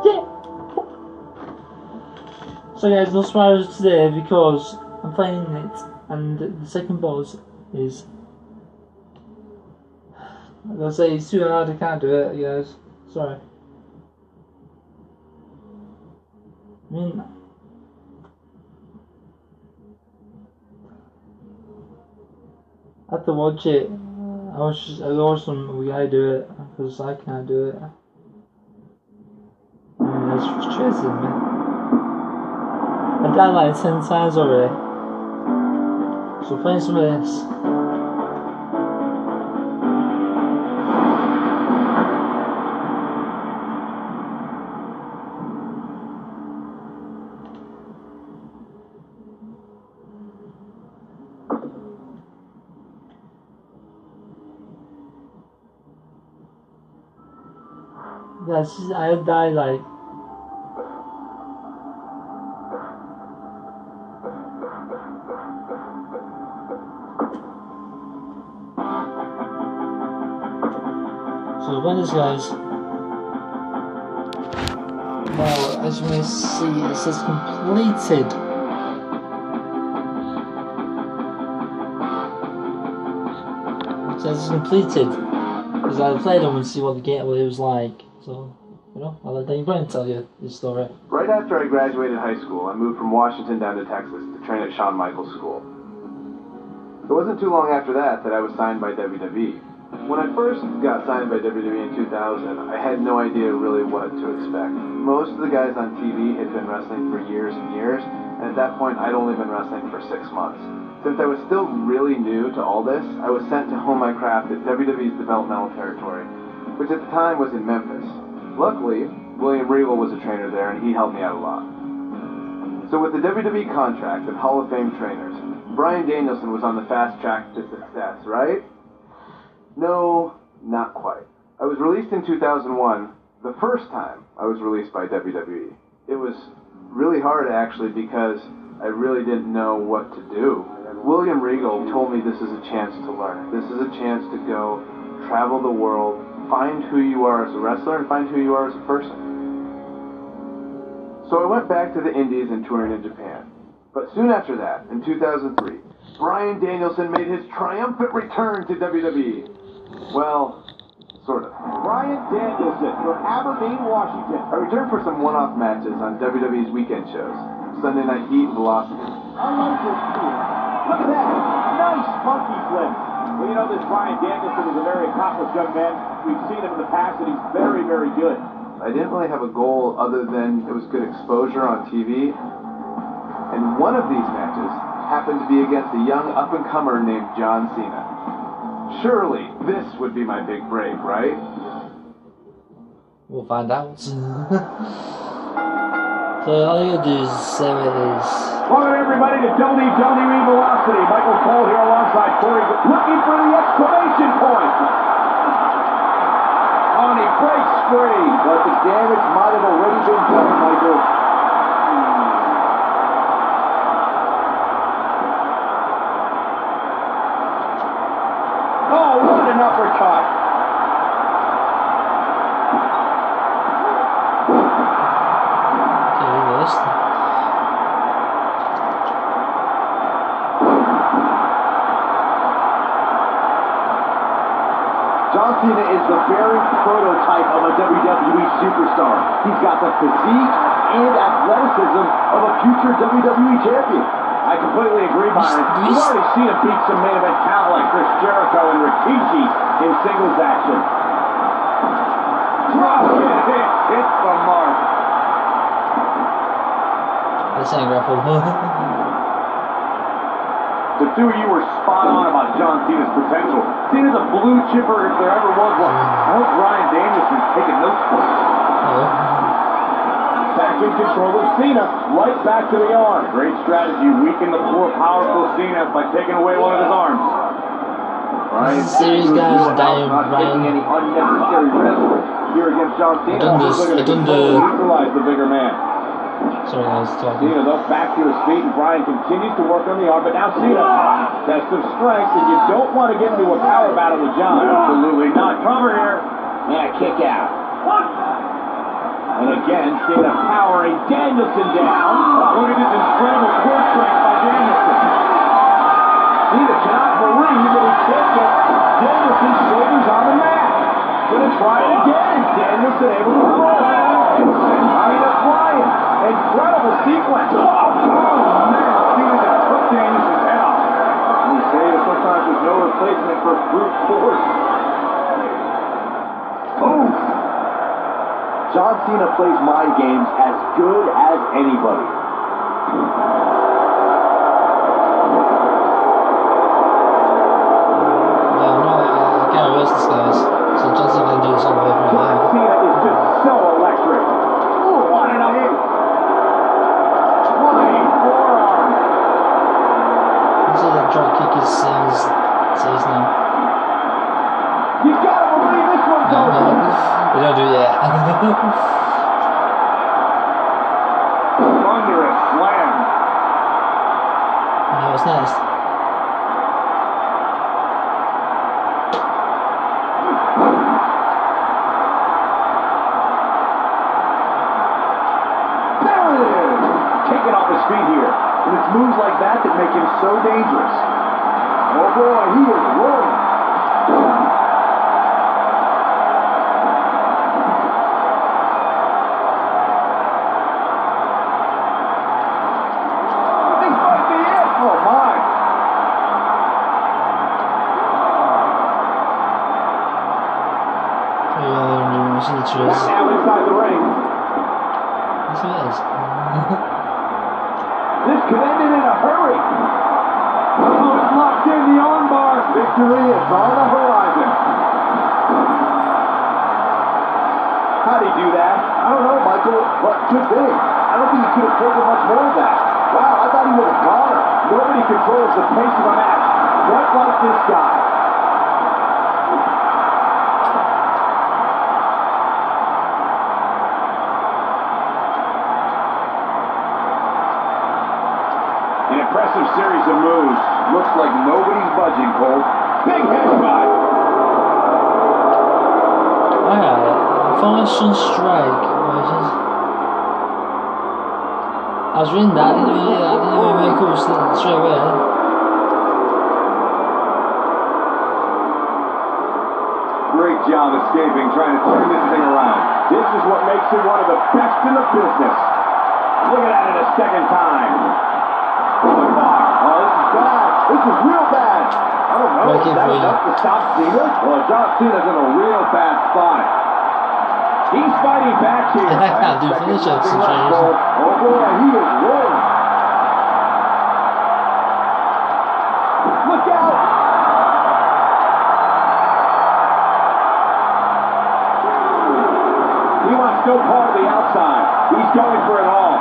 Yeah. So guys, no spoilers today because I'm playing it, and the second boss is. I'll say it's too hard. I can't do it, guys. Sorry. I mean, I have to watch it. I watch some guy do it because I can't do it. I mean, that's frustrating, man. I died like 10 times already. So playing some of this. Yes, I died like. So when this guys, now as you may see, it says completed. It says it's completed because I played them and see what it was like. So, you know, I'll let Daniel Bryan tell you this story. Right after I graduated high school, I moved from Washington down to Texas to train at Shawn Michaels School. It wasn't too long after that I was signed by WWE. When I first got signed by WWE in 2000, I had no idea really what to expect. Most of the guys on TV had been wrestling for years and years, and at that point I'd only been wrestling for 6 months. Since I was still really new to all this, I was sent to hone my craft at WWE's developmental territory, which at the time was in Memphis. Luckily, William Regal was a trainer there, and he helped me out a lot. So with the WWE contract of Hall of Fame trainers, Bryan Danielson was on the fast track to success, right? No, not quite. I was released in 2001, the first time I was released by WWE. It was really hard, actually, because I really didn't know what to do. William Regal told me this is a chance to learn. This is a chance to go travel the world, find who you are as a wrestler, and find who you are as a person. So I went back to the Indies and toured in Japan. But soon after that, in 2003, Bryan Danielson made his triumphant return to WWE. Well, sort of. Bryan Danielson from Aberdeen, Washington. I returned for some one-off matches on WWE's weekend shows, Sunday Night Heat and Velocity. I like this too. Look at that. Nice monkey flip. Well, you know, this Bryan Danielson is a very accomplished young man. We've seen him in the past, and he's very, very good. I didn't really have a goal other than it was good exposure on TV. And one of these matches happened to be against a young up-and-comer named John Cena. Surely, this would be my big break, right? We'll find out. So all you gotta do is say what it is. Welcome everybody to WWE Velocity. Michael Cole here alongside Corey, looking for the exclamation point. On a break spree, but the damage might have already been done, Michael. Oh, what an uppercut. Okay, this. John Cena is the very prototype of a WWE superstar. He's got the physique and athleticism of a future WWE champion. I completely agree, Byron. We've already seen him beat some main event talent like Chris Jericho and Rikishi in singles action. Drop it! Hits the mark. This ain't grapple. The two of you were spot on about John Cena's potential. Cena's a blue chipper if there ever was one. I hope Bryan Danielson's taking notes for us. Back in control of Cena, right back to the arm. Great strategy, weaken the poor, powerful Cena by taking away one of his arms. Bryan Serious guys, Daniel not Bryan. taking any unnecessary risks here against John Cena. I done the. Neutralize the bigger man. Sorry, I was talking. Cena, though, back to his feet, and Bryan continues to work on the arm, but now Cena, test of strength, and you don't want to get into a power battle with John. Absolutely not. Cover here, and a kick out. And again, Cena powering Danielson down. Look at this incredible core strength by Danielson. Cena cannot believe that he can't get Danielson's shoulders on the mat. Gonna try it again. Danielson able to roll. And sends Cena flying. Incredible sequence. Oh, man. Cena just took Danielson's head off. You say that sometimes there's no replacement for brute force. Oh! John Cena plays mind games as good as anybody. I can't arrest this guys. So John Cena can do this all the way from there. Cena is just so electric. Ooh, what an up. Flying forearm. You see that drop kick is says now. You gotta believe this one goes. No, we don't do that. Thunderous slam. No, it's next. There it is. Taking off his feet here. And it's moves like that that make him so dangerous. Oh boy, he is rolling. Now inside the ring. Yes, it is. This could end it in a hurry. Oh, it's locked in the armbar. Victory is on the horizon. How'd he do that? I don't know, Michael, but good thing. I don't think he could have taken much more of that. Wow, I thought he was a goner. Nobody controls the pace of a match quite like this guy. An impressive series of moves. Looks like nobody's budging, Cole. Big headbutt. Alright, Function Strike. I was reading that, I didn't really make up straight away. Great job escaping, trying to turn this thing around. This is what makes him one of the best in the business. Look at that in a second time. Oh, this is bad. This is real bad. I don't know. Is that enough to stop Cena? Well, John Cena's in a real bad spot. He's fighting back here. I do finish up some changes. Oh boy, he is rolling. Look out! He wants no part of the outside. He's going for it all.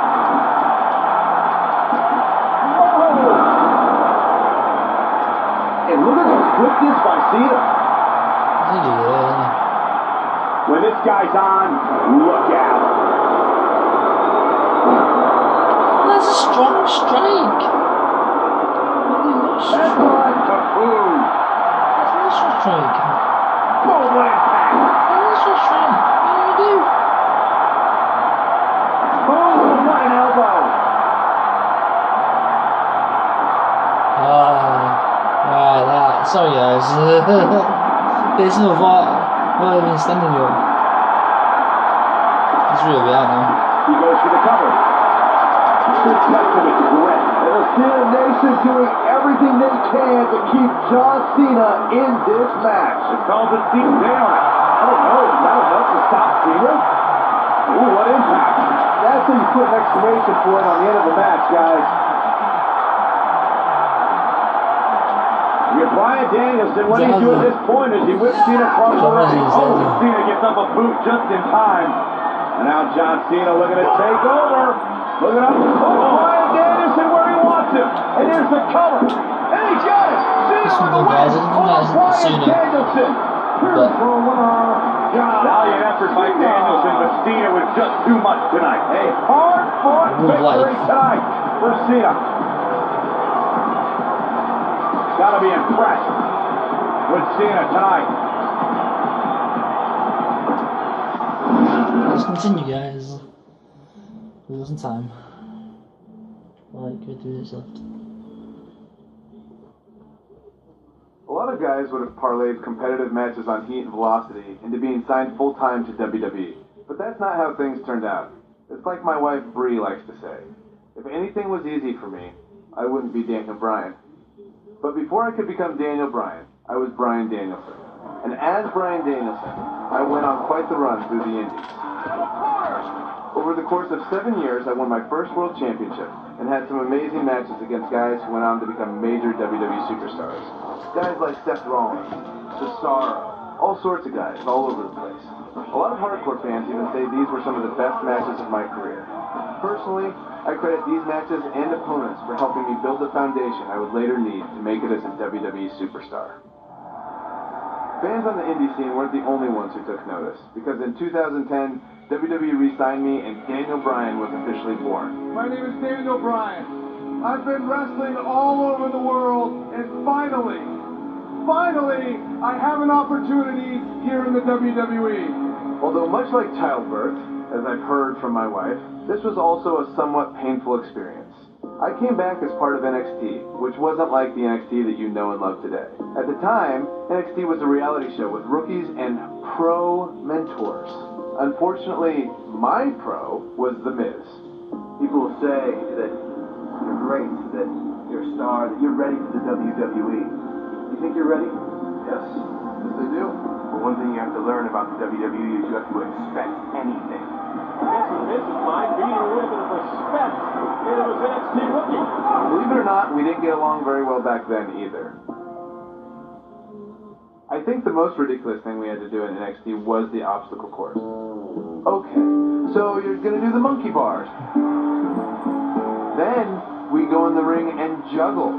And look at the quickness by Cena. When this guy's on, look out. That's a strong strike. That's right, kaboom. That's a strike. Boom, impact. That's a strike. What do you do? Boom, what an elbow. Alright, that. Sorry, guys. There's no I've been standing up. It's really bad now. He goes for the cover. Good testament to grit. And the Cena Nation doing everything they can to keep John Cena in this match. It calls it deep down. I don't know. Is that enough to stop Cena? Ooh, what impact. That's how you put an exclamation point on the end of the match, guys. Bryan Danielson, what he's doing at this point is he whips Cena across the ring. Oh, Cena gets up a boot just in time. And now John Cena looking to take over. Looking up. Oh, Bryan Danielson where he wants him. And here's the cover. And he got it. Cena with the win over Bryan Danielson. Here's the winner, valiant effort by Danielson, but Cena was just too much tonight. A hard-fought victory tonight for Cena. Gotta be impressed with Cena tonight. Let's continue, guys. There's some time. Like, 2 minutes left. A lot of guys would have parlayed competitive matches on Heat and Velocity into being signed full-time to WWE. But that's not how things turned out. It's like my wife Bree likes to say. If anything was easy for me, I wouldn't be Daniel Bryan. But before I could become Daniel Bryan, I was Bryan Danielson. And as Bryan Danielson, I went on quite the run through the Indies. Over the course of 7 years, I won my first world championship and had some amazing matches against guys who went on to become major WWE superstars. Guys like Seth Rollins, Cesaro, all sorts of guys all over the place. A lot of hardcore fans even say these were some of the best matches of my career. Personally, I credit these matches and opponents for helping me build the foundation I would later need to make it as a WWE superstar. Fans on the indie scene weren't the only ones who took notice, because in 2010, WWE re-signed me and Daniel Bryan was officially born. My name is Daniel Bryan. I've been wrestling all over the world, and finally, I have an opportunity here in the WWE. Although much like childbirth, as I've heard from my wife, this was also a somewhat painful experience. I came back as part of NXT, which wasn't like the NXT that you know and love today. At the time, NXT was a reality show with rookies and pro mentors. Unfortunately, my pro was The Miz. People will say that you're great, that you're a star, that you're ready for the WWE. You think you're ready? Yes, I do. But one thing you have to learn about the WWE is you have to expect anything. I guess the Miz is mine being a little bit of respect here was NXT rookie. Believe it or not, we didn't get along very well back then either. I think the most ridiculous thing we had to do in NXT was the obstacle course. Okay, so you're gonna do the monkey bars. Then we go in the ring and juggle.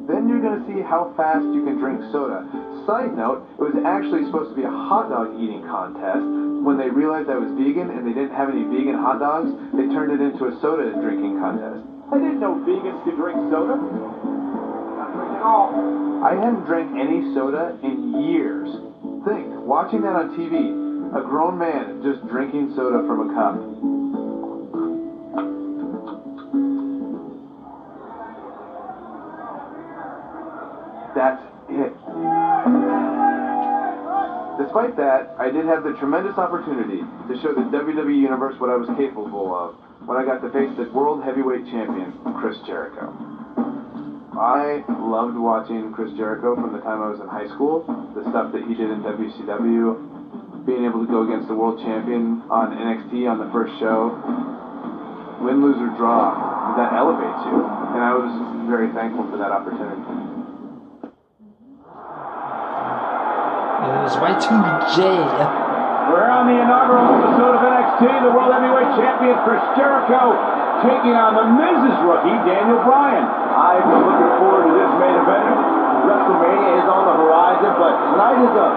Then you're gonna see how fast you can drink soda. Side note, it was actually supposed to be a hot dog eating contest. When they realized I was vegan and they didn't have any vegan hot dogs, they turned it into a soda drinking contest. I didn't know vegans could drink soda. Not drink at all. I hadn't drank any soda in years. Think, watching that on TV, a grown man just drinking soda from a cup. That's it. Despite that, I did have the tremendous opportunity to show the WWE Universe what I was capable of when I got to face the World Heavyweight Champion, Chris Jericho. I loved watching Chris Jericho from the time I was in high school, the stuff that he did in WCW, being able to go against the World Champion on NXT on the first show. Win, lose, or draw, that elevates you, and I was very thankful for that opportunity. It's Y2J. We're on the inaugural episode of NXT. The World Heavyweight Champion Chris Jericho taking on the Miz's rookie, Daniel Bryan. I've been looking forward to this main event. WrestleMania is on the horizon, but tonight is a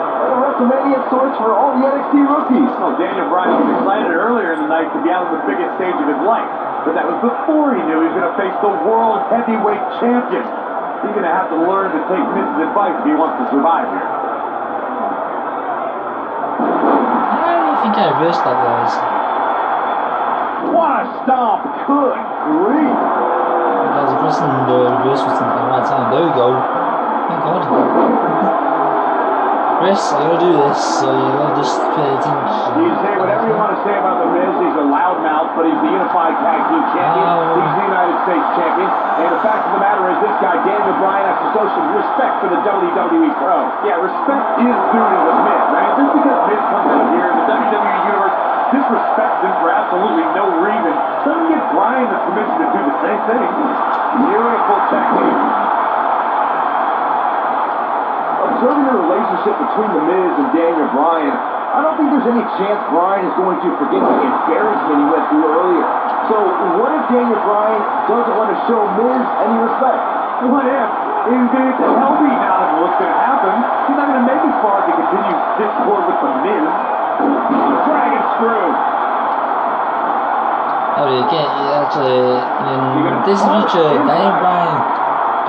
WrestleMania of sorts for all the NXT rookies. Oh, Daniel Bryan was excited earlier in the night to be out on the biggest stage of his life. But that was before he knew he was going to face the World Heavyweight Champion. He's going to have to learn to take Miz's advice if he wants to survive here. I think I reversed that, guys. What a stomp! Good grief! Guys, I'm pressing the reverse button at the right time. There we go. Thank God. Chris, I gotta do this, so you gotta just pay attention. You say whatever you want to say about The Miz. He's a loudmouth, but he's the unified tag team champion. He's the United States champion. And the fact of the matter is, this guy, Daniel Bryan, has to show some respect for the WWE Pro. Yeah, respect is due to the Miz. I mean, just because Miz comes out here in the WWE Universe disrespects him for absolutely no reason doesn't give Bryan the permission to do the same thing. Beautiful technique. Observing the relationship between The Miz and Daniel Bryan, I don't think there's any chance Bryan is going to forget the embarrassment he went through earlier. So, what if Daniel Bryan doesn't want to show Miz any respect? What if? He's going to get the hell beat out of him. What's going to happen? He's not going to make as far to continue discord with The Miz. Dragon screw. Oh, you can't actually. In this future, Daniel Bryan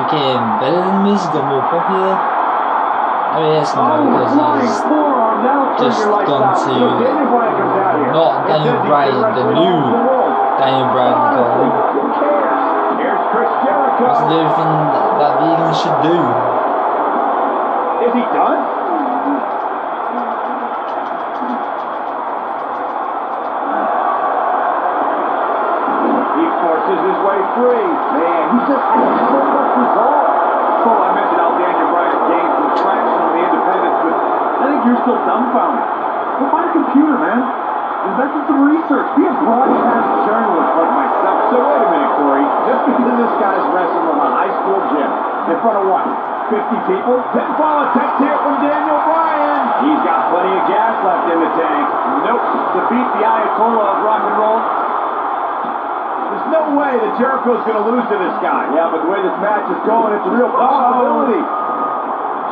became better than Miz, got more popular. I mean, it's not because he's just gone to not Daniel Bryan, the new Daniel Bryan. That's the only thing that vegans should do. Is he done? He forces his way free. Man, he just has so much resolve. So I mentioned how Daniel Bryan gained some traction on the independents, but I think you're still dumbfounded. Go find a computer, man. Invest in some research. Be a broadcast journalist like myself. So wait a minute, Corey. Just because this guy's wrestling in a high school gym in front of what? 50 people? Pinfall attempt here from Daniel Bryan. He's got plenty of gas left in the tank. Nope. To beat the Ayatollah of rock and roll, there's no way that Jericho's going to lose to this guy. Yeah, but the way this match is going, it's a real possibility.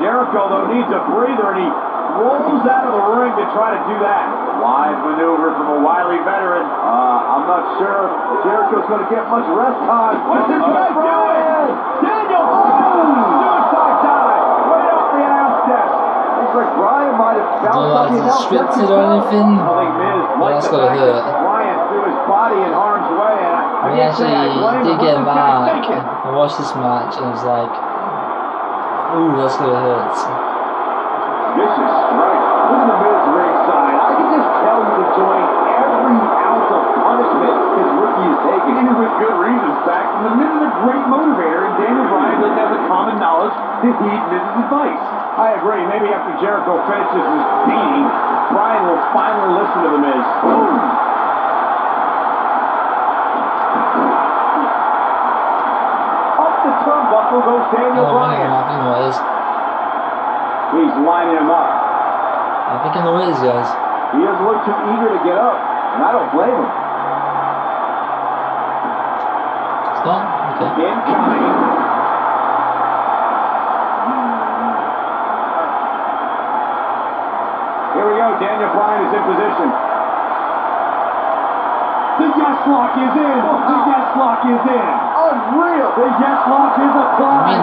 Jericho, though, needs a breather, and he rolls out of the ring to try to do that. Wise maneuver from a wily veteran. I'm not sure Jericho's going to get much rest time. What's this guy doing? Daniel! Suicide dive! Right off the announce desk. Looks like Bryan might have found something else. Scripted or anything? That's gonna hurt. Bryan threw his body in harm's way, and I actually did get back. I watched this match and I was like, ooh, that's gonna hurt. Vicious strike. Look at the Miz ringside. I can just tell he's enjoying every ounce of punishment his rookie is taking. And with good reasons, Zach. The Miz is a great motivator, and Daniel Bryan doesn't have the common knowledge to heed Miz's advice. I agree. Maybe after Jericho finishes his beating, Bryan will finally listen to the Miz. Boom! Up the turnbuckle goes Daniel Bryan. I think what it is. He's lining him up. I think I know what it is, guys. He doesn't look too eager to get up, and I don't blame him. It's not? Okay. Incoming. Here we go. Daniel Bryan is in position. The yes lock is in. The yes lock is in. Unreal. The yes lock is applied. I mean,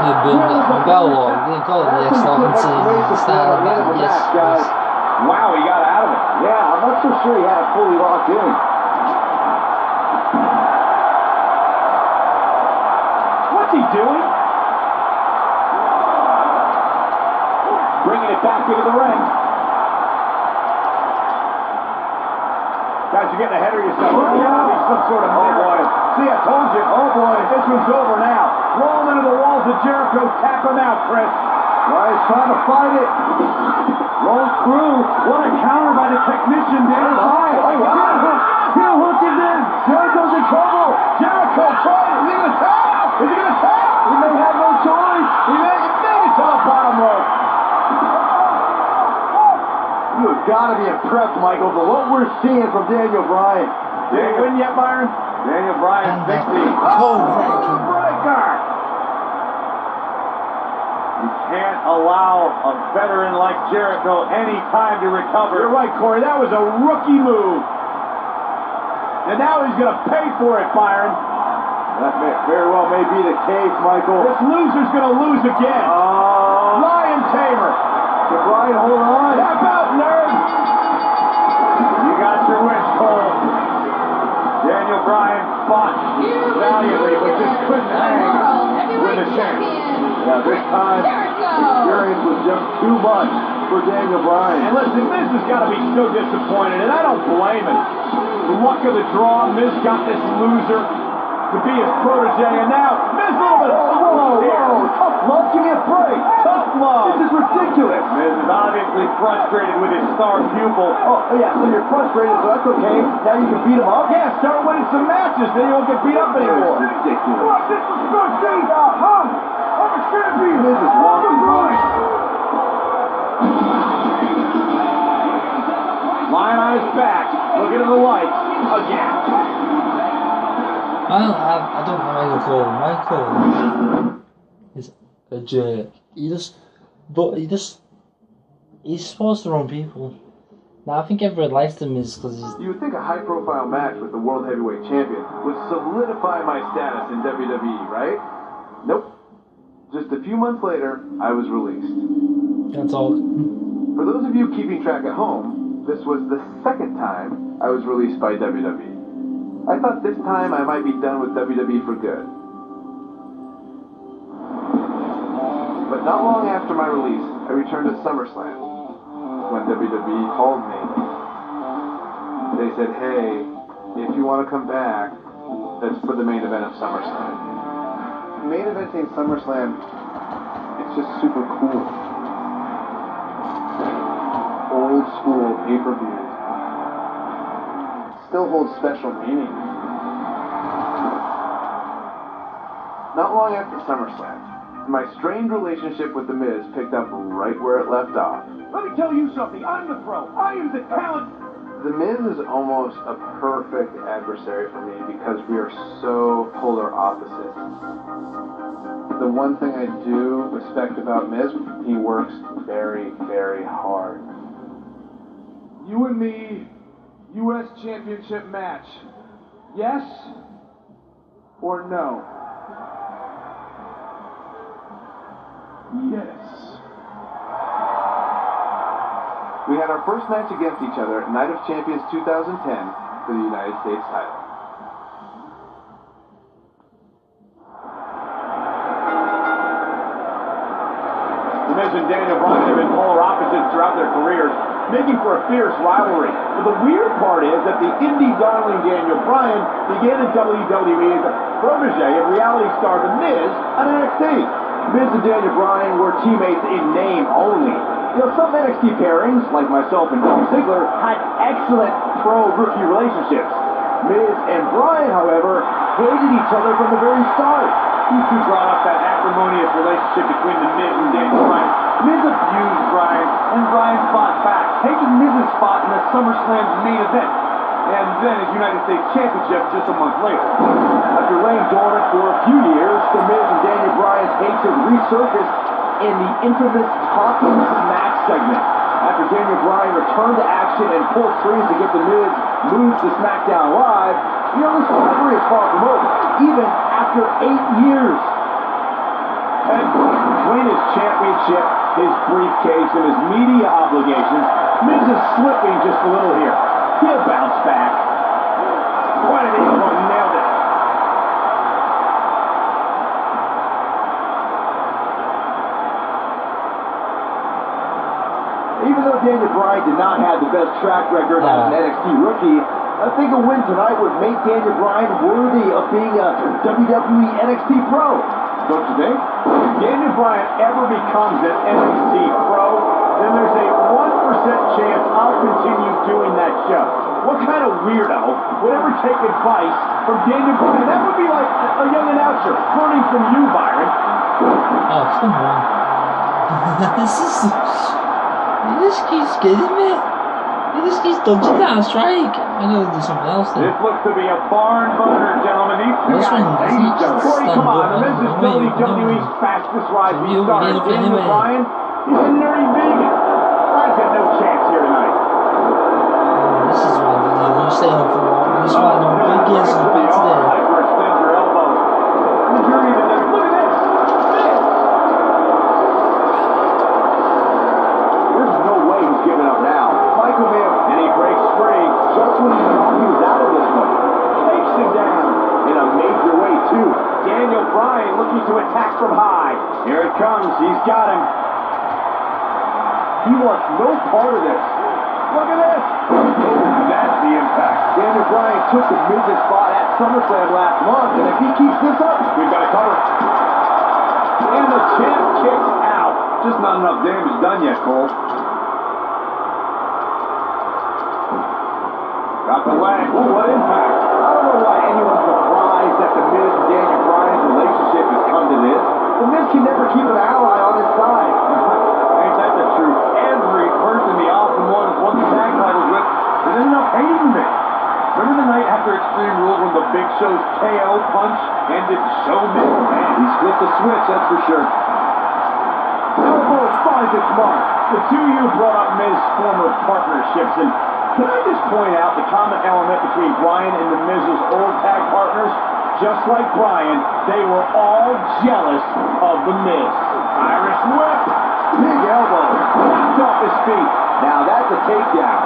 the bell lock. They call it the yes lock until the start of that. Yes, guys. Wow, he got out of it. Yeah, I'm not so sure he had it fully locked in. What's he doing? Bringing it back into the ring. Guys, you're getting ahead of yourself. There's got to be some sort of boy. See, I told you. Oh, boy, this one's over now. Rolling into the walls of Jericho. Tap him out, Chris. Bryan's trying to fight it. Rolls through. What a counter by the technician, Daniel Bryan. Oh, wow. Heel hook is in. Jericho's in trouble. Jericho trying. Is he going to tap? Is he going to tap? He may have no choice. He may it to the bottom rope. You have got to be impressed, Michael, for what we're seeing from Daniel Bryan. Did he win yet, Byron? Daniel Bryan, 60. Breaker! You can't allow a veteran like Jericho any time to recover. You're right, Corey. That was a rookie move. And now he's going to pay for it, Byron. That very well may be the case, Michael. This loser's going to lose again. Lion Tamer. Can Bryan hold on? Tap out, nerd! You got your wish, Cole. Daniel Bryan fought valiantly, but just couldn't hang with the champ. Yeah, this time, experience was just too much for Daniel Bryan. And listen, Miz has got to be so disappointed, and I don't blame him. The luck of the draw, Miz got this loser to be his protege, and now Miz a little bit of tough love. Give me a break. Tough love. This is ridiculous. Miz is obviously frustrated with his star pupil. Oh, yeah, so you're frustrated, so that's okay. Now you can beat him up? Yeah, start winning some matches, then you won't get beat up anymore. Ridiculous. What? This is good, see? I'm a champion. Miz is walking by. Lying on his back, looking at the lights again. I don't know Michael Cole. Michael is a jerk. He's supposed to wrong people. Now I think everyone likes him is because he's... You would think a high-profile match with the World Heavyweight Champion would solidify my status in WWE, right? Nope. Just a few months later, I was released. That's all. For those of you keeping track at home, this was the second time I was released by WWE. I thought this time I might be done with WWE for good. But not long after my release, I returned to SummerSlam. When WWE called me, they said, hey, if you want to come back, that's for the main event of SummerSlam. Main eventing SummerSlam, it's just super cool. Old school pay-per-views still holds special meaning. Not long after SummerSlam, my strained relationship with The Miz picked up right where it left off. Let me tell you something. I'm the pro. I am the talent. The Miz is almost a perfect adversary for me because we are so polar opposites. The one thing I do respect about Miz, he works very, very hard. You and me, U.S. Championship match. Yes or no? Yes. We had our first match against each other at Night of Champions 2010 for the United States title. The Miz and Daniel Bryan have been polar opposites throughout their careers, making for a fierce rivalry. But the weird part is that the indie darling Daniel Bryan began in WWE as a protege of reality star The Miz on NXT. Miz and Daniel Bryan were teammates in name only. You know, some NXT pairings, like myself and Dolph Ziggler, had excellent pro-rookie relationships. Miz and Bryan, however, hated each other from the very start. These two brought up that acrimonious relationship between the Miz and Daniel Bryan. Miz abused Bryan, and Bryan fought back, taking Miz's spot in the SummerSlam's main event, and then his United States Championship just a month later. After laying dormant for a few years, the Miz and Daniel Bryan's hatred resurfaced in the infamous Talking Smack segment. After Daniel Bryan returned to action and pulled strings to get the Miz moved to SmackDown Live, you know, this rivalry is far from over, even after 8 years. And between his championship, his briefcase, and his media obligations, Miz is slipping just a little here. He'll bounce back. What an eagle, nailed it. Even though Daniel Bryan did not have the best track record as an NXT rookie, I think a win tonight would make Daniel Bryan worthy of being a WWE NXT Pro. Don't you think? If Daniel Bryan ever becomes an NXT Pro, then there's a 1% chance I'll continue doing that show. What kind of weirdo would ever take advice from Daniel Bryan? That would be like a young announcer learning from you, Byron. Oh, come on. This keeps getting me. This keeps dodging that strike. I gotta do something else then. This looks to be a barn burner, gentlemen. These two This one guys is hate each other. Corey, come on. The Miz is WWE's fastest rising star. Daniel Bryan, he's a nerdy vegan. Bryan's got no chance here tonight. This is why you're staying up for a while. This is why I'm big guess on the today. Hyperextend your elbow. The journey to the... Look at this! There's no way he's giving up now. Michael may have... And he breaks free just when he thought he was out of this one. Takes him down in a major way, too. Daniel Bryan looking to attack from high. Here it comes. He's got him. He wants no part of this. Look at this. Oh, that's the impact. Daniel Bryan took the Miz's spot at SummerSlam last month, and if he keeps this up, we've got to cover. And the champ kicks out. Just not enough damage done yet, Cole. Got the leg. Oh, what impact. I don't know why anyone's surprised that the Miz and Daniel Bryan's relationship has come to this. The Miz can never keep an ally on his side. Ain't that the truth? Every person the Awesome One has won the tag titles with has ended up hating the Miz. Remember the night after Extreme Rules when the Big Show's KO punch ended Showman? Man, he split the switch, that's for sure. Elbow finds its mark. The two of you brought up Miz's former partnerships, and Can I just point out the common element between Bryan and The Miz's old tag partners? Just like Bryan, they were all jealous of The Miz. Irish whip. Big elbow. Knocked off his feet. Now that's a takedown.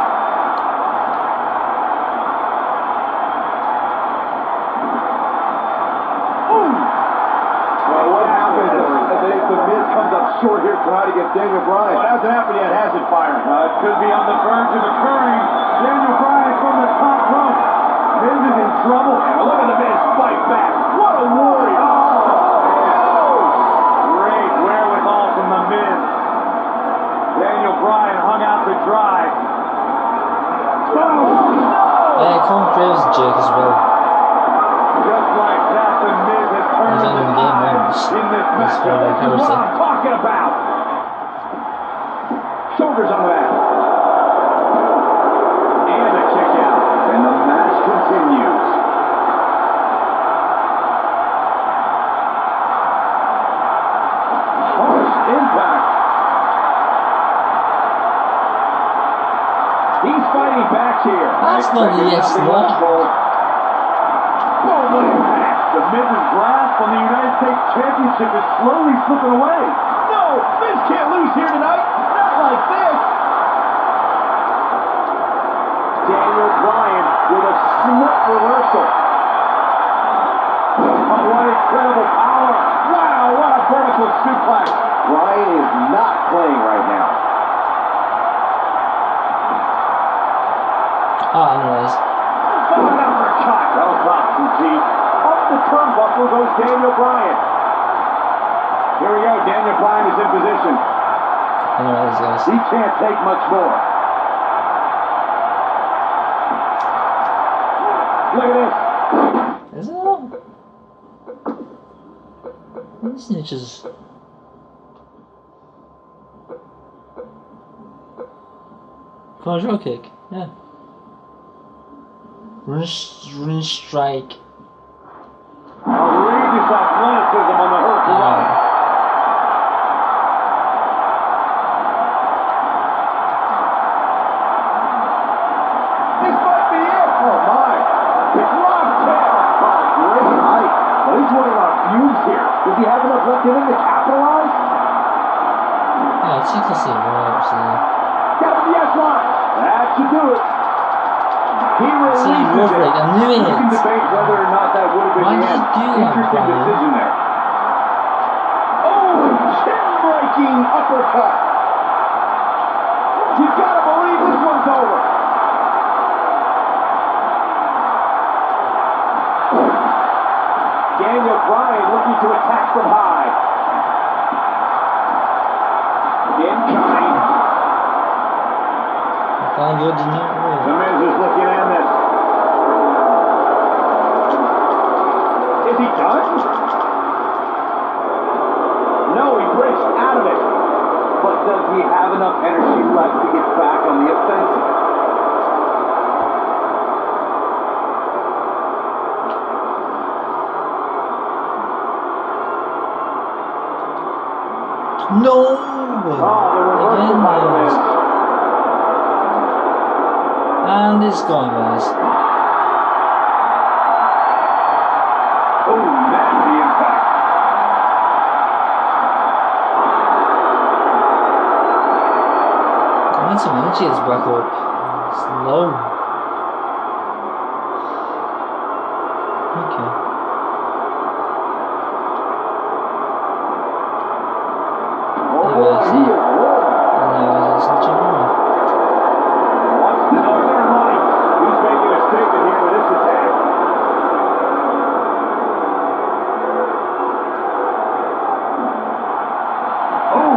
Well, what happens if the Miz comes up short here tonight against Daniel Bryan? Well, it hasn't happened yet, has it, Byron? It could be on the verge of occurring. Daniel Bryan from the top rope. Miz is in trouble. And look at the Miz fight back. What a warrior. Great wherewithal from the Miz. Daniel Bryan hung out to dry. Colin Graves is a jerk as well. Just like that, the Miz has turned He's in the game once. in this That's match. what This is what I'm talking about. Shoulders on the mat. And a kick out. And the match continues. Harsh impact. He's fighting back here. That's not the X-Law. Boom impact. The Miz's grasp on the United States Championship is slowly slipping away. No, Miz can't lose here tonight. Not like this. Daniel Bryan with a smart reversal. Oh, what incredible power. Wow, what a vertical suplex. Bryan is not playing right now. Ah, anyways. An uppercut. That'll cost some teeth. Up the turnbuckle goes Daniel Bryan. Here we go. Daniel Bryan is in position. Anyways, guys. He can't take much more. Look at this. Is it all? These snitches. Control kick. Yeah. Run strike. Outrageous athleticism on the Hurt Lock. This might be it. Oh my. It's drop kick. Oh, great height. Well, he's running on fumes here. Does he have enough left in him to capitalize? Yeah, it's like to see more actually. Got the S-lock. That should do it. He releases it. I knew it. You can debate whether or not that would have been Why the did end. he do that, Interesting Brian? decision there. Oh, chin-breaking uppercut. You gotta believe this one's over. Daniel Bryan looking to attack from high. Incoming. Found good, didn't you? The Miz is looking at this. Is he done? No, he breaks out of it. But does he have enough energy left to get back on the offensive? No! Oh, the reversal by the Miz. And it's gone, guys. Oh, nasty impact. I need some energy is back up. It's low. Okay. Oh, boy, he is rolling. Anyways, it's not too bad. What's the Northern Lights? He's making a statement here with this attack. Oh!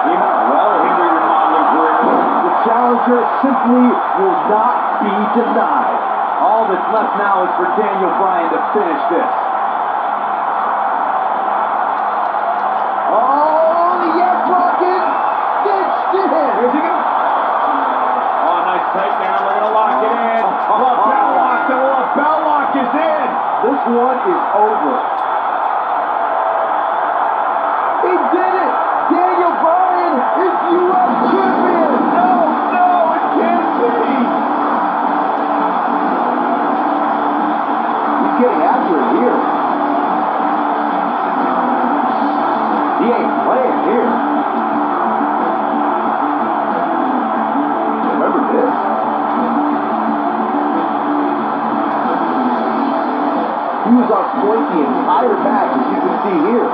He might well hinder your modeling career. The challenger simply will not be denied. All that's left now is for Daniel Bryan to finish this. Oh, the yes rocket! Stitched in! Here's he go. Oh, nice takedown. We're going to lock it in. Lapel lock. The lapel lock is in. This one is over. He did it! Daniel Bryan is U.S. champion! No, it can't be! was on point the entire match, as you can see here.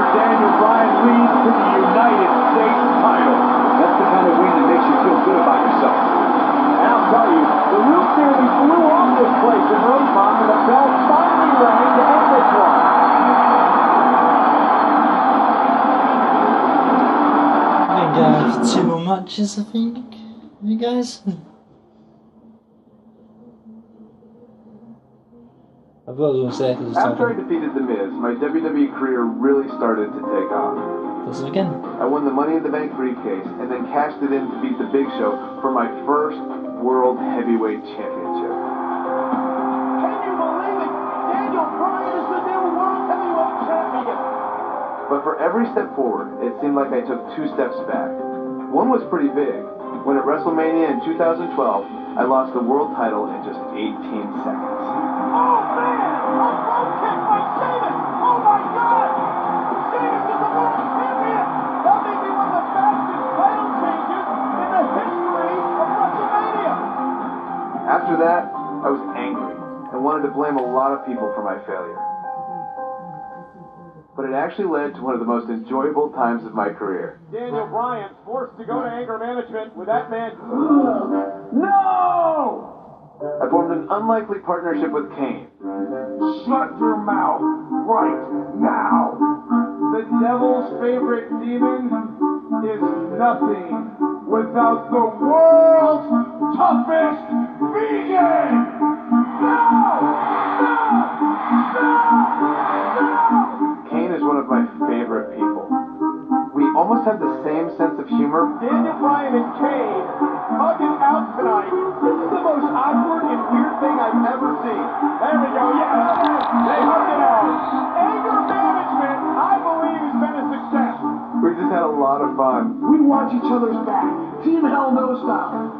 Daniel Bryan leads to the United States title. That's the kind of win that makes you feel good about yourself. And I'll tell you, the roof nearly flew off this place in Rosemont, and the bell finally rang to end this one. I'm gonna have 2 more matches, I think. You guys? I thought I was going to say because it's After I talking. defeated The Miz, my WWE career really started to take off. Listen again. I won the Money in the Bank briefcase and then cashed it in to beat The Big Show for my first World Heavyweight Championship. Can you believe it? Daniel Bryan is the new World Heavyweight Champion. But for every step forward, it seemed like I took 2 steps back. One was pretty big. When at WrestleMania in 2012, I lost the world title in just 18 seconds. Oh man! A front kick by Sheamus! Oh my God! Sheamus is the world champion! That may be one of the fastest title changes in the history of WrestleMania! After that, I was angry and wanted to blame a lot of people for my failure. But it actually led to one of the most enjoyable times of my career. Daniel Bryan forced to go to anger management with that man. No! I formed an unlikely partnership with Kane. Shut your mouth right now! The devil's favorite demon is nothing without the world's toughest vegan! No! Kane is one of my favorite people. We almost have the same sense of humor. Daniel Bryan and Kane hugging out tonight. This is the most awkward and weird thing I've ever seen. There we go. Yeah, they hugged it out. Anger management, I believe, has been a success. We just had a lot of fun. We watch each other's back. Team Hell No style.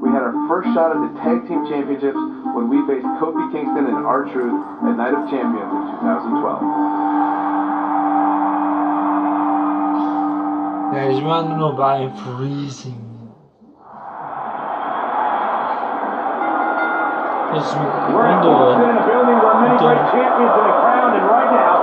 We had our first shot at the Tag Team Championships when we faced Kofi Kingston and R-Truth at Night of Champions in 2012. Guys, you want to know Bryan freezing. We're in a building where many great champions have been crowned, and right now,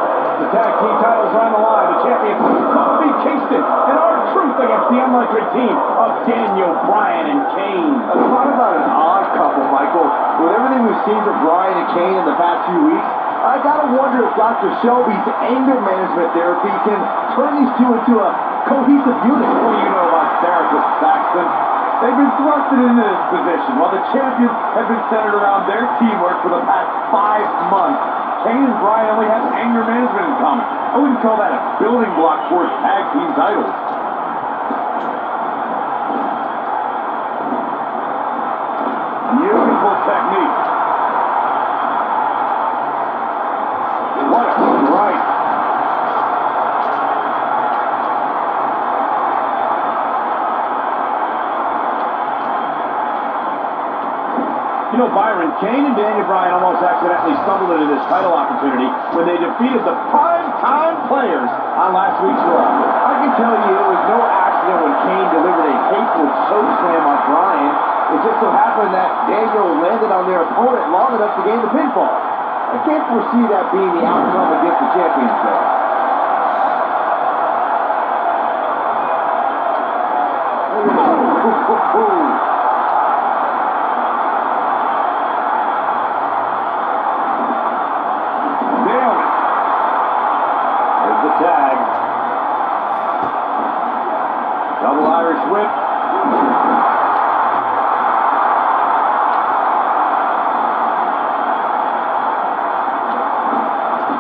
the tag team titles are on the line. The champions, Kofi Kingston and R-Truth against the unlikely team of Daniel Bryan and Kane. Talk about an odd couple, Michael. With everything we've seen from Bryan and Kane in the past few weeks, I gotta wonder if Dr. Shelby's anger management therapy can turn these two into a cohesive unit. What do you know about therapist Saxton? They've been thrusted into this position while the champions have been centered around their teamwork for the past 5 months. Kane and Bryan only have anger management in common. I wouldn't call that a building block towards tag team titles. Beautiful technique. What a strike. You know, Byron, Kane and Daniel Bryan almost accidentally stumbled into this title opportunity when they defeated the prime-time players on last week's Raw. I can tell you it was no accident when Kane delivered a hateful chokeslam on Bryan. It just so happened that Daniel landed on their opponent long enough to gain the pinfall. I can't foresee that being the outcome against the champions, though. Tag. Double Irish whip.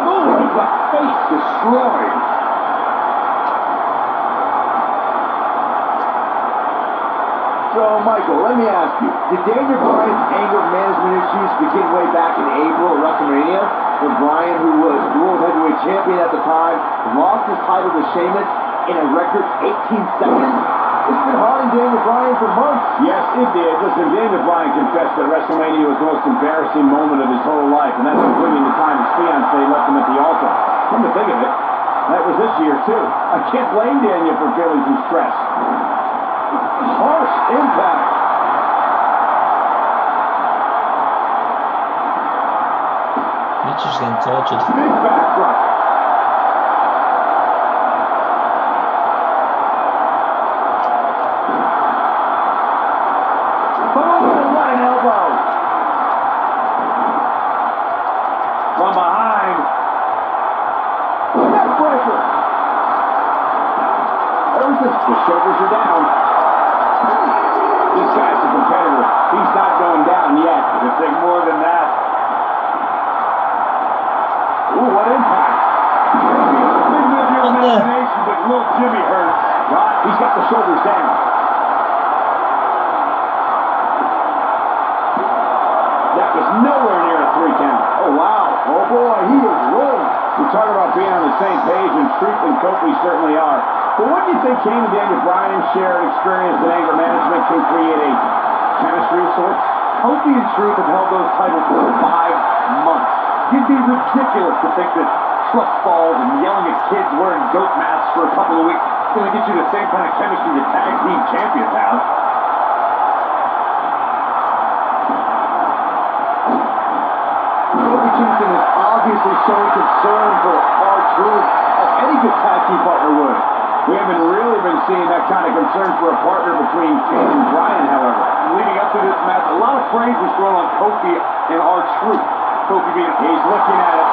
Oh, the face destroyed. So, Michael, let me ask you, did Daniel Bryan's anger management issues begin way back in April at WrestleMania, when Bryan, who was World Heavyweight Champion at the time, lost his title to Sheamus in a record 18 seconds? It's been haunting Daniel Bryan for months. Yes, it did. Listen, Daniel Bryan confessed that WrestleMania was the most embarrassing moment of his whole life, and that's including the time his fiancée left him at the altar. Come to think of it, that was this year, too. I can't blame Daniel for feeling some stress. Harsh impact. Mitch is getting tortured. Big backdrop. Boom! What an elbow. From behind. Neckbreaker. The shoulders are down. This guy's a competitor. He's not going down yet. It'll take more than that. Ooh, what impact. Maybe a figment of your imagination, but little Jimmy hurts. Right, he's got the shoulders down. That was nowhere near a 3 count. Oh, wow. Oh, boy, he is rolling. We're talking about being on the same page, and Truth and Kofi certainly are. But what do you think Kane and Daniel Bryan's shared experience in anger management can create a chemistry of sorts? Kofi and Truth have held those titles for 5 months. It'd be ridiculous to think that trust falls and yelling at kids wearing goat masks for a couple of weeks is going to get you the same kind of chemistry the tag team champions have. Kofi Kingston is obviously showing concern for R-Truth, as any good tag team partner would. We haven't really been seeing that kind of concern for a partner between Kane and Bryan, however. Leading up to this match, a lot of praise was thrown on Kofi and R-Truth. Kofi being, he's looking at it.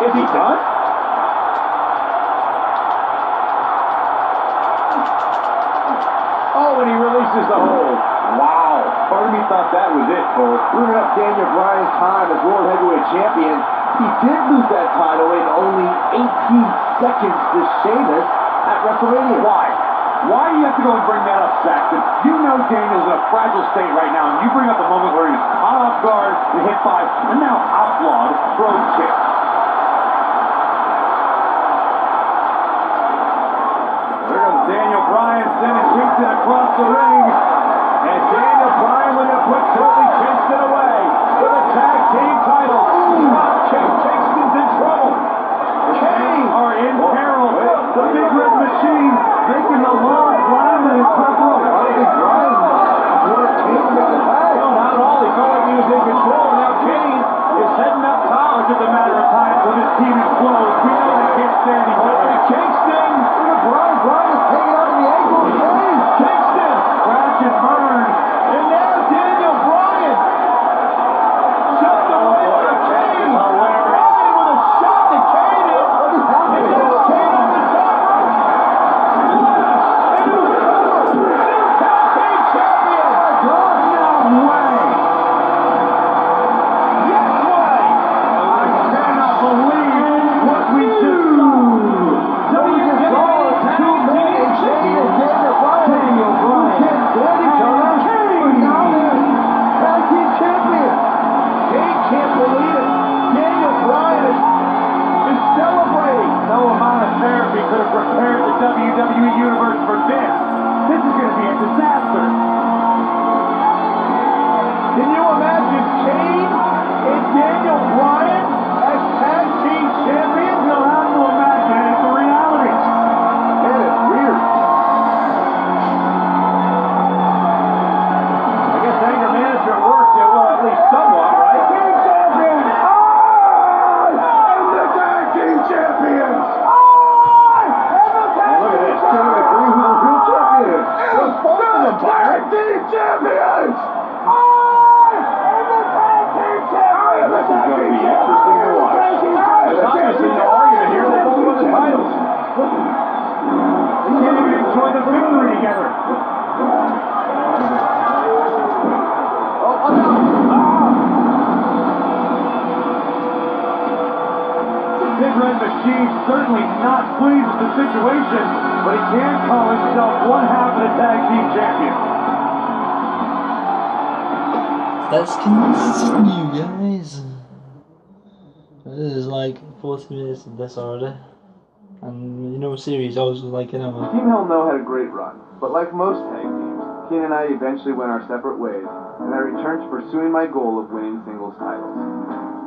Is he done? Oh, and he releases the hold. Wow. Part of me thought that was it, Cole. Bringing up Daniel Bryan's time as World Heavyweight Champion, he did lose that title in only 18 seconds to Sheamus at WrestleMania. Why? Why do you have to go and bring that up, Saxton? You know Daniel's in a fragile state right now, and you bring up a moment where he's caught off guard and hit by a now outlawed throat kick. There goes Daniel Bryan sending Kingston across the ring. And Daniel Bryan looking to put Kofi Kingston away for the tag team title. Drop kick. Kingston's in trouble. The Kane are in peril. The Big Red Machine making the long climb to the top rope. I think Bryan wanted Kane to make the tag. No, not at all. He felt like he was in control. Now Kane is heading up top. It's just a matter of time until this team explodes. We know they can't stand each other. Kingston. Look at Bryan. Bryan is taking out the ankle of Kane. Kingston. Crash and burn. And now Daniel Bryan. Shoved away by Kane. Bryan with a shot to Kane. What is happening? And there's Kane on the top rope. And who's the new tag team champion? No way. Yes way. I cannot believe what we just saw. WWE tag team champion Daniel Bryan. Tag team champion. Kane can't believe it. Daniel Bryan is celebrating. No amount of therapy could have prepared the WWE Universe for this. This is going to be a disaster. Can you imagine Kane and Daniel Bryan as tag team champions? You'll have to imagine it. It's a reality. Man, it's weird. I guess anger management worked, well, at least somewhat, right? Team champions! I'm the tag team champions! Look at this. Can't even agree who the real champion is. What's both of them, Byron? Team champions! This is going to be interesting to watch. There's obviously no argument here. They both won the titles. They can't even enjoy the victory together. Big Red Machine certainly not pleased with the situation, but he can call himself one half of the tag team champion. Let's continue, guys. It is like 40 minutes of this already. And you know, series always was like another. Team Hell No had a great run, but like most tag teams, Keen and I eventually went our separate ways, and I returned to pursuing my goal of winning singles titles.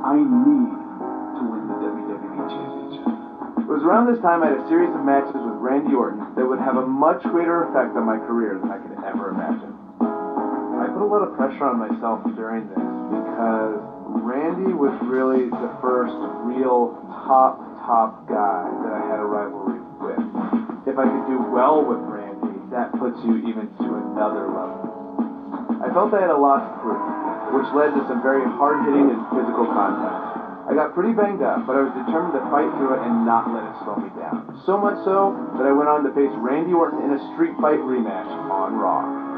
I need to win the WWE Championship. It was around this time I had a series of matches with Randy Orton that would have a much greater effect on my career than I could ever imagine. I put a lot of pressure on myself during this because Randy was really the first real top guy that I had a rivalry with. If I could do well with Randy, that puts you even to another level. I felt I had a lot to prove, which led to some very hard-hitting and physical contact. I got pretty banged up, but I was determined to fight through it and not let it slow me down. So much so that I went on to face Randy Orton in a street fight rematch on Raw.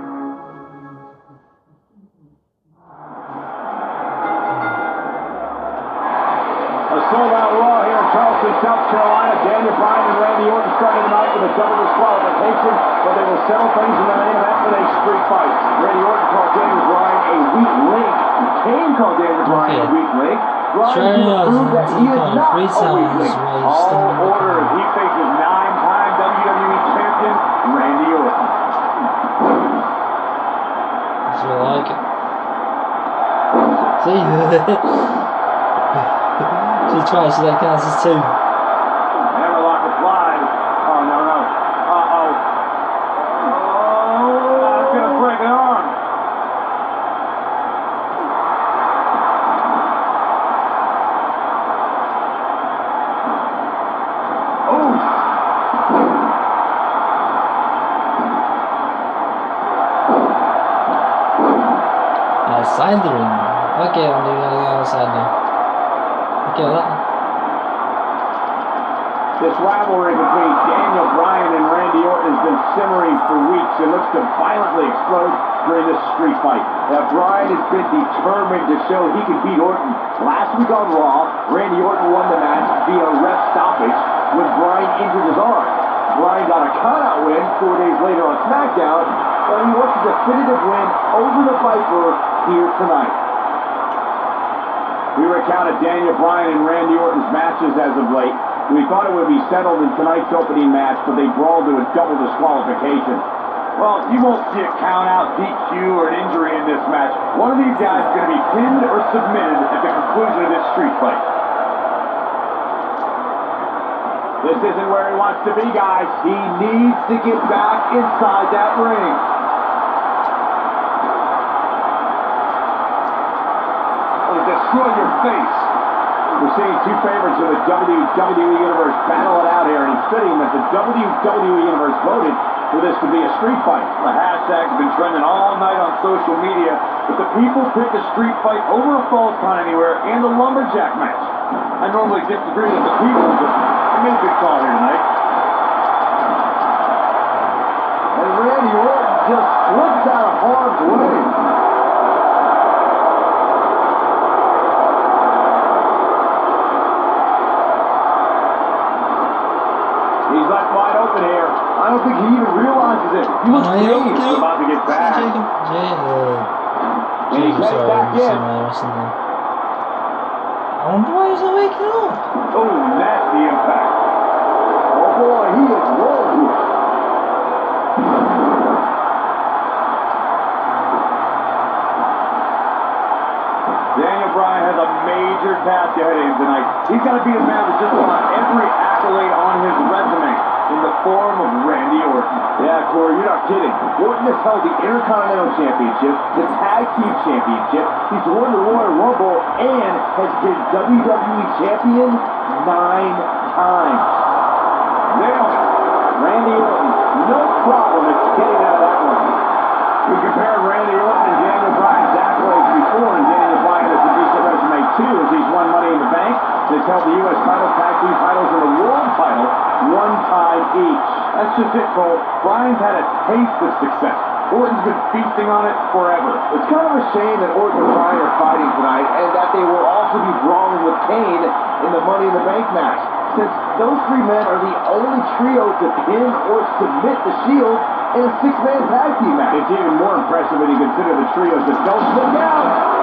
A sold-out Raw here in Charleston, South Carolina. Daniel Bryan and Randy Orton started tonight with a double disqualification, but they will settle things in the main event with a street fight. Randy Orton called Daniel Bryan a weak link. Kane called Daniel Bryan a weak link. Bryan proved that he is not a weak link. All orders. He faces 9-time WWE champion Randy Orton. That's what I like it. See? She tries, so that counts as 2. Hammerlock applied. Oh, no. Uh-oh. Oh, that's going to break an arm. Outside the ring. Okay, I'm doing it outside now. Okay, that. This rivalry between Daniel Bryan and Randy Orton has been simmering for weeks and looks to violently explode during this street fight. Now, Bryan has been determined to show he can beat Orton. Last week on Raw, Randy Orton won the match via ref stoppage when Bryan injured his arm. Bryan got a countout win 4 days later on SmackDown, but he wants a definitive win over the Viper here tonight. We recounted Daniel Bryan and Randy Orton's matches as of late. We thought it would be settled in tonight's opening match, but they brawled to a double disqualification. Well, you won't see a count-out, DQ, or an injury in this match. One of these guys is going to be pinned or submitted at the conclusion of this street fight. This isn't where he wants to be, guys. He needs to get back inside that ring. Destroy your face. We're seeing 2 favorites of the WWE Universe battle it out here, and it's fitting that the WWE Universe voted for this to be a street fight. The hashtag's been trending all night on social media, but the people picked a street fight over a Falls Count Anywhere and a lumberjack match. I normally disagree with the people, but I made a good call here tonight. And Randy Orton just slips out of harm's way. He's left wide open here. I don't think he even realizes it. He looks dazed about to get back. And he's headed back in. I wonder why he's not waking up. Oh, nasty impact. Oh boy, he is rolling. Daniel Bryan has a major task ahead of him tonight. He's got to be a man that just won every accolade on his resume in the form of Randy Orton. Yeah, Corey, you're not kidding. Orton has held the Intercontinental Championship, the Tag Team Championship, he's won the Royal Rumble, and has been WWE Champion 9 times. Nailed it. Randy Orton, no problem in getting out of that one. We compared Randy Orton and Daniel Bryan's accolades before, and Daniel Bryan has a decent resume too, as he's won Money in the Bank, has held the U.S. title, tag team titles, and the world title 1 time each. That's just it, Cole. Bryan's had a taste of success. Orton's been feasting on it forever. It's kind of a shame that Orton and Bryan are fighting tonight, and that they will also be brawling with Kane in the Money in the Bank match, since those 3 men are the only trio to pin or submit the Shield in a 6-man tag team match. It's even more impressive when you consider the trios that don't look out.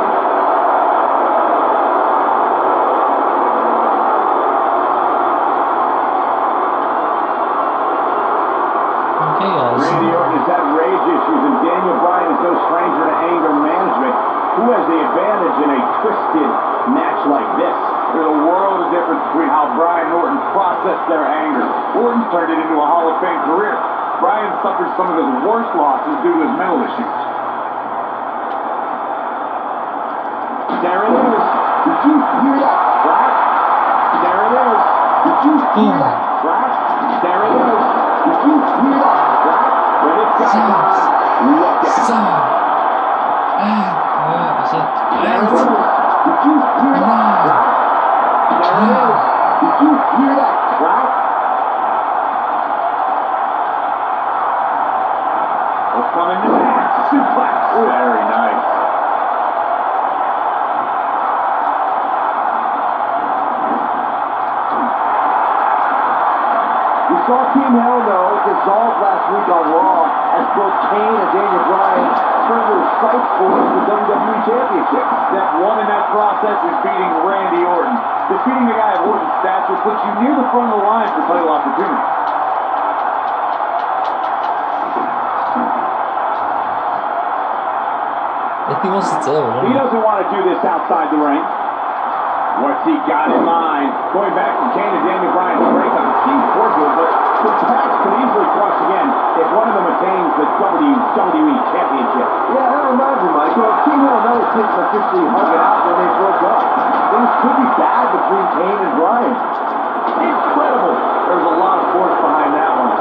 in a twisted match like this. There's a world of difference between how Bryan and Orton processed their anger. Orton turned it into a Hall of Fame career. Bryan suffered some of his worst losses due to his mental issues. There it is. Did you hear that crack? There it is. Did you hear that crack? There it is. Did you hear that crack? When it got hot, look at it. There it is. Did you hear that crack? There it is. Did you hear that crack? What's coming next? Suplex. Very nice. We saw Team Hell No dissolve last week on Raw as both Kane and Daniel Bryan turned their sights towards the WWE Championship. Step one in that process is beating Randy Orton. Defeating the guy of Orton's stature puts you near the front of the line for title opportunity. If he wants to tell, He doesn't want to do this outside the ring. What's he got in mind? Going back from Kane and Daniel Bryan's breakup, it seems cordial, but the past could easily cross again if one of them attains the WWE Championship. Yeah, that reminds me, Michael. Team Hell No didn't officially hug it out when they broke up. Things could be bad between Kane and Bryan. Incredible. There's a lot of force behind that one.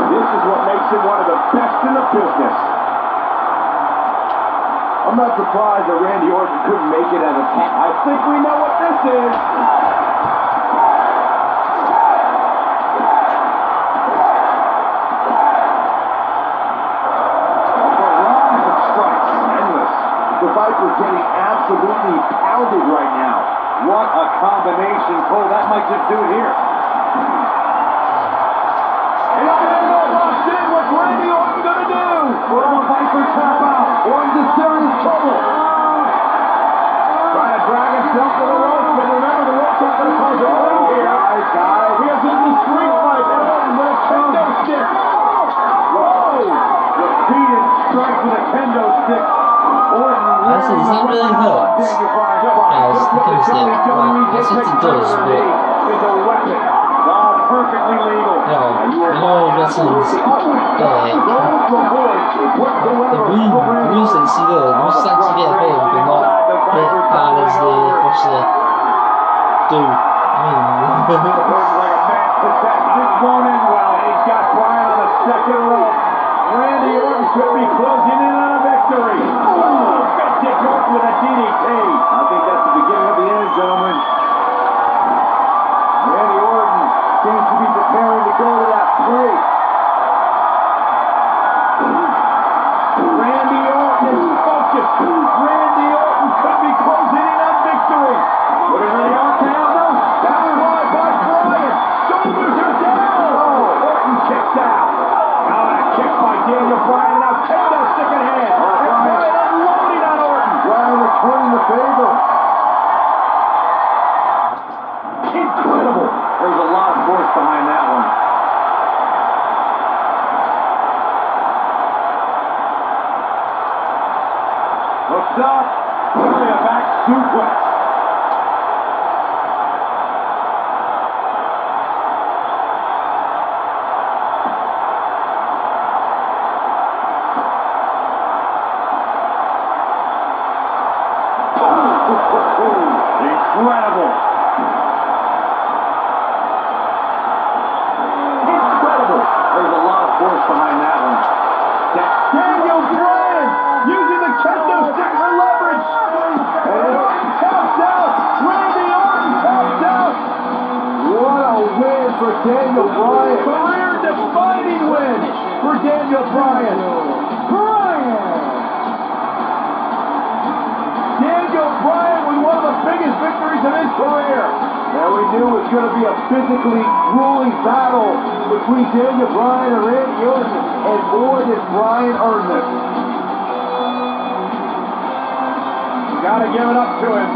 This is what makes him one of the best in the business. I'm not surprised that Randy Orton couldn't make it as a tag. I think we know what this is. Barrage of strikes, endless. The Viper's getting absolutely pounded right now. What a combination, Cole. That might just do it here. What's Randy Orton gonna do? Will the Viper tap out? Orton's in serious trouble. Trying to drag himself to the ropes, but remember the ropes aren't gonna cause a ring here. Guys. We have the street fight, and Orton with a kendo stick. Whoa! Repeated strikes with a kendo stick. Orton Does that really hurt? Yeah, it's the kendo stick. Like, I think it does, but is a weapon. All perfectly legal. wrestling's the wounds that you see there, you start to get hurt, but not hit hard as they actually do. Orton's like a man possessed. This won't end well. He's got Bryan on the second rope. Randy Orton could be closing in on a victory. Big Dick Orton with a DDT. I think that's the beginning of the end, gentlemen. Randy Orton seems to be preparing to go to that place. Randy Orton is focused. Randy Orton could be closing in on victory. What is Randy Orton now? No. Backslide by Bryan. Shoulders are down. Orton kicks out. Now that kick by Daniel Bryan. Now kendo stick in hand. And Bryan unloading on Orton. Bryan returning the favor. Incredible. There's a lot of force behind that one. Hooked up. Carry a back suplex. Incredible. Incredible. There's a lot of force behind that one. Daniel Bryan using the kendo stick for leverage. And Orton taps out. Randy Orton taps out. What a win for Daniel Bryan. Career-defining win for Daniel Bryan. Daniel Bryan with one of the biggest victories of his career. Now we knew it was going to be a physically grueling battle between Daniel Bryan and Randy Orton, and boy did Bryan earn this. Gotta give it up to him.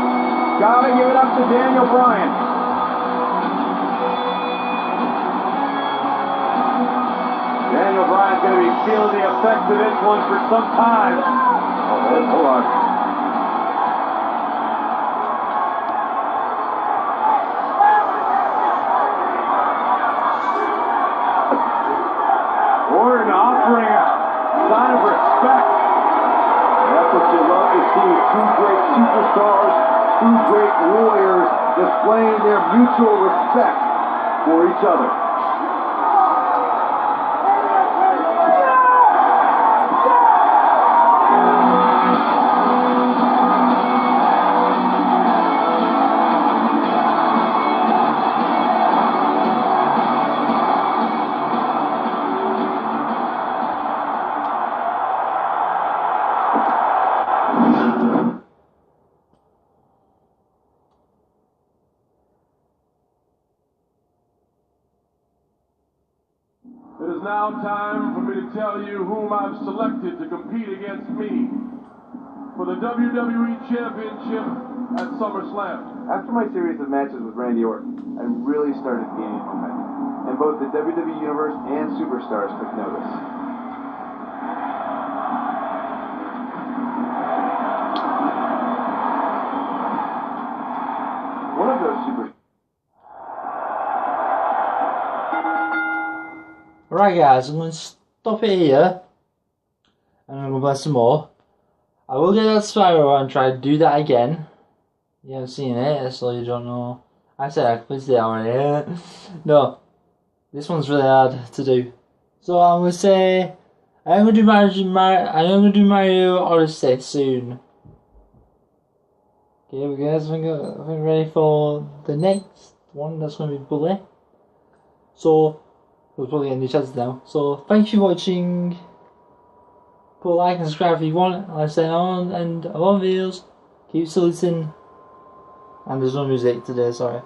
Gotta give it up to Daniel Bryan. going to be feeling the effects of this one for some time. Hold on. Orton offering a sign of respect. That's what you love to see. Two great superstars, two great warriors displaying their mutual respect for each other. It is now time for me to tell you whom I've selected to compete against me for the WWE Championship at SummerSlam. After my series of matches with Randy Orton, I really started gaining momentum, and both the WWE Universe and Superstars took notice. One of those superstars. Right guys, I'm going to stop it here and I'm going to play some more. I will get that spiral and try to do that again. You haven't seen it, so you don't know. I said I completed it already. No, this one's really hard to do. So I'm going to say I'm going to do Mario Odyssey soon. Okay, we guys, I think we're ready for the next one. That's going to be Bully. So we'll probably get new chances now. So thank you for watching. Put a like and subscribe if you want. Like I said on videos. Keep saluting. And there's no music today, sorry.